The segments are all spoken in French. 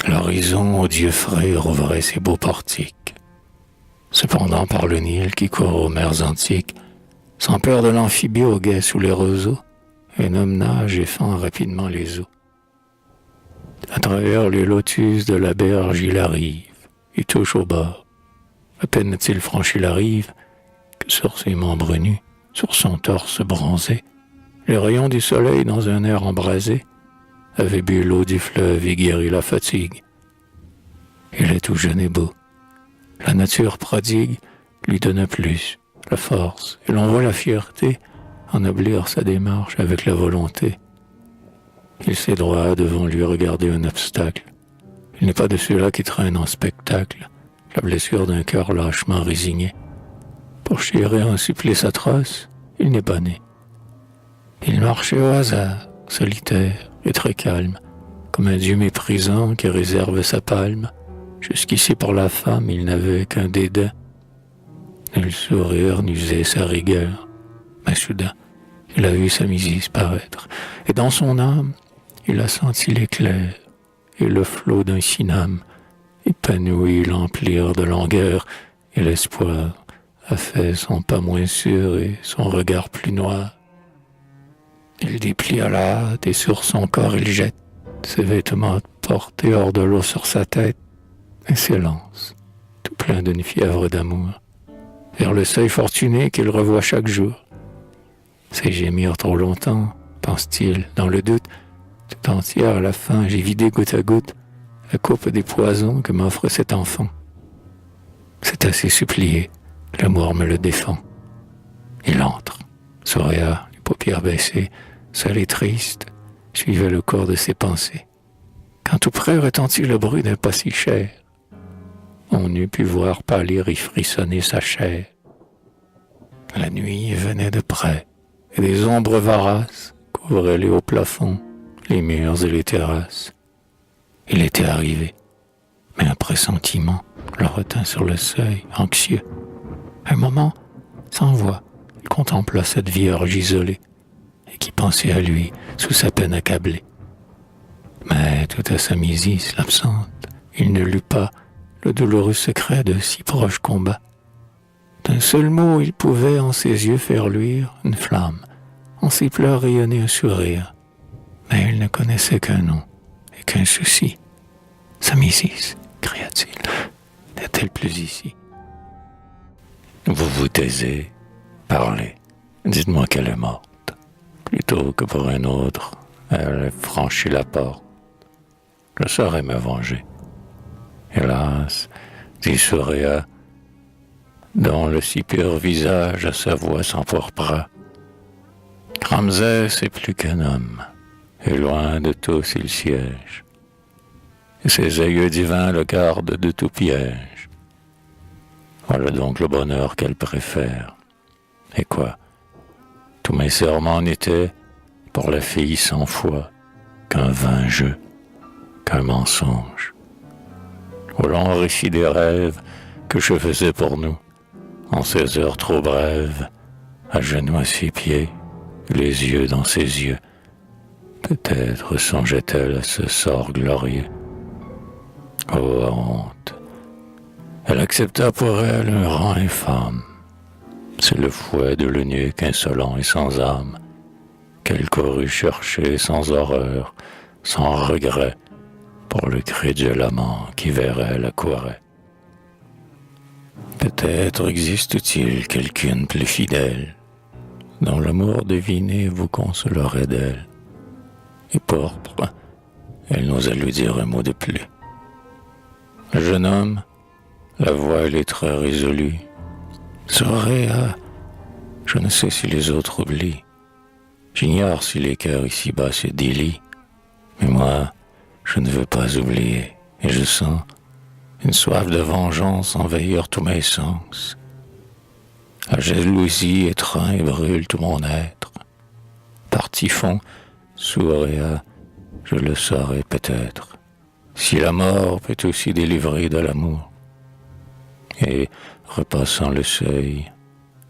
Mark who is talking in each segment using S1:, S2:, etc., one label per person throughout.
S1: L'horizon aux dieux frais rouvrait ses beaux portiques. Cependant par le Nil qui court aux mers antiques, sans peur de l'amphibie au guet sous les roseaux, un homme nage et fend rapidement les eaux. À travers les lotus de la berge il arrive, il touche au bord. À peine a-t-il franchi la rive, que sur ses membres nus, sur son torse bronzé, les rayons du soleil dans un air embrasé avaient bu l'eau du fleuve et guéri la fatigue. Il est tout jeune et beau. La nature prodigue lui donne plus, la force, et l'on voit la fierté ennoblir sa démarche avec la volonté. Il sait droit devant lui regarder un obstacle. Il n'est pas de ceux-là qui traînent en spectacle la blessure d'un cœur lâchement résigné. Pour chérir un supplice atroce, il n'est pas né. Il marchait au hasard, solitaire et très calme, comme un dieu méprisant qui réserve sa palme. Jusqu'ici pour la femme, il n'avait qu'un dédain. Nul sourire n'usait sa rigueur. Mais soudain, il a vu sa misère paraître, et dans son âme, il a senti l'éclair et le flot d'un syname épanoui l'emplir de langueur, et l'espoir a fait son pas moins sûr et son regard plus noir. Il déplia la hâte et sur son corps il jette ses vêtements portés hors de l'eau sur sa tête et s'élance, tout plein d'une fièvre d'amour, vers le seuil fortuné qu'il revoit chaque jour. C'est gémir trop longtemps, pense-t-il, dans le doute, tout entière à la fin, j'ai vidé goutte à goutte la coupe des poisons que m'offre cet enfant. C'est assez supplié, l'amour me le défend. Il entre, souriant, les paupières baissées, seul et triste, suivait le cours de ses pensées. Quand tout près retentit le bruit d'un pas si cher, on eût pu voir pâlir et frissonner sa chair. La nuit venait de près, et des ombres voraces couvraient les hauts plafonds, les murs et les terrasses. Il était arrivé, mais un pressentiment le retint sur le seuil, anxieux. Un moment, sans voix, il contempla cette vierge isolée, et qui pensait à lui sous sa peine accablée. Mais tout à sa mésis l'absente, il ne lut pas le douloureux secret de si proches combats. D'un seul mot, il pouvait en ses yeux faire luire une flamme, en ses pleurs rayonner un sourire. Mais il ne connaissait qu'un nom et qu'un souci. Sa mésis, cria-t-il, n'est-elle plus ici? Vous vous taisez, parlez, dites-moi qu'elle est morte. Plutôt que pour un autre, elle a franchi la porte. Je saurais me venger. Hélas, dit Soréa, dont le si pur visage à sa voix s'empourpra. Ramsès est plus qu'un homme, et loin de tous il siège. Et ses aïeux divins le gardent de tout piège. Voilà donc le bonheur qu'elle préfère. Et quoi? Tous mes serments n'étaient, pour la fille sans foi, qu'un vain jeu, qu'un mensonge. Au long récit des rêves que je faisais pour nous, en ces heures trop brèves, à genoux à ses pieds, les yeux dans ses yeux, peut-être songeait-elle à ce sort glorieux. Oh honte! Elle accepta pour elle un rang infâme. C'est le fouet de l'eunuque insolent et sans âme qu'elle courut chercher sans horreur, sans regret, pour le crédule amant qui vers elle accourait. Peut-être existe-t-il quelqu'une plus fidèle, dont l'amour deviné vous consolerait d'elle. Et pourpre, elle n'osa lui dire un mot de plus. Le jeune homme, la voix elle est très résolue, Soréa, je ne sais si les autres oublient. J'ignore si les cœurs ici-bas se délient, mais moi, je ne veux pas oublier, et je sens une soif de vengeance envahir tous mes sens. La jalousie étreint et brûle tout mon être. Par typhon, Soréa, je le saurai peut-être, si la mort peut aussi délivrer de l'amour. Et, repassant le seuil,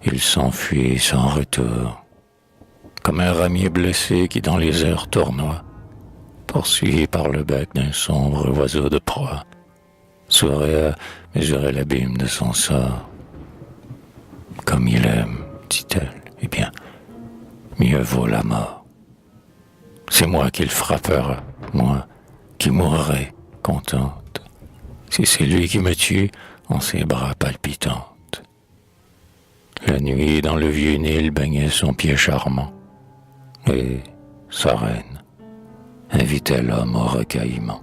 S1: il s'enfuit sans retour, comme un ramier blessé qui dans les airs tournoie, poursuivi par le bec d'un sombre oiseau de proie, saurait à mesurer l'abîme de son sort. Comme il aime, dit-elle, eh bien, mieux vaut la mort. C'est moi qui le frappera, moi qui mourrai contente, si c'est lui qui me tue en ses bras palpitantes. La nuit, dans le vieux Nil, baignait son pied charmant, et sa reine invitait l'homme au recueillement.